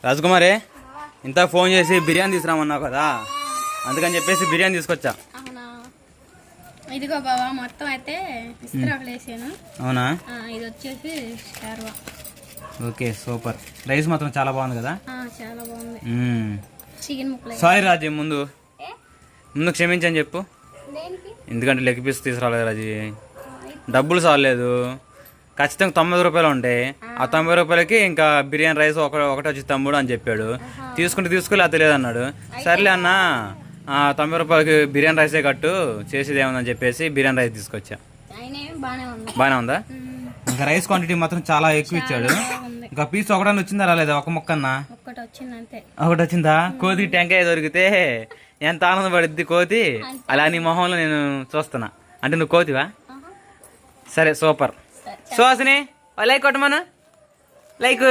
రాజకుమారి ఇంత ఫోన్ చేసి బిర్యానీ తీసుకురామన్నావు కదా, అందుకని చెప్పేసి బిర్యానీ తీసుకొచ్చా. ఇదిగో బాబా మొత్తం అయితే ఇస్త్రాకులు వేసాను. అవునా? ఇది వచ్చేసి షార్వా. Okay super. రైస్ మాత్రం చాలా బాగుంది కదా? చాలా బాగుంది. చికెన్ ముక్కలు. సారీ రాజీ, ముందు క్షమించని చెప్పు. ఎందుకంటే లెగ్ పీస్ తీసుకురాలేదు రాజీ, డబ్బులు చాలేదు. ఖచ్చితంగా 90 రూపాయలు ఉంటాయి. ఆ 90 రూపాయలకి ఇంకా బిర్యానీ రైస్ ఒకటి వచ్చి తమ్ముడు అని చెప్పాడు. తీసుకోలే తెలియదు అన్నాడు. సర్లే అన్న 90 రూపాయలకి బిర్యానీ రైసే కట్టు, చేసేది ఏముందని చెప్పేసి బిర్యానీ రైస్ తీసుకొచ్చా. బాగానే ఉందా? ఇంకా రైస్ క్వాంటిటీ మాత్రం చాలా ఎక్కువ ఇచ్చాడు. ఇంకా పీస్ ఒకటన్నా వచ్చిందా రాలేదా? ఒక ముక్కన్నా ఒకటి వచ్చిందా? కోతి టెంకాయ దొరికితే ఎంత ఆనందపడిద్ది కోతి, అలా నీ మొహంలో నేను చూస్తున్నా. అంటే నువ్వు కోతివా? సరే సూపర్. సుహాసిని లైక్ కొట్టమను, లైక్.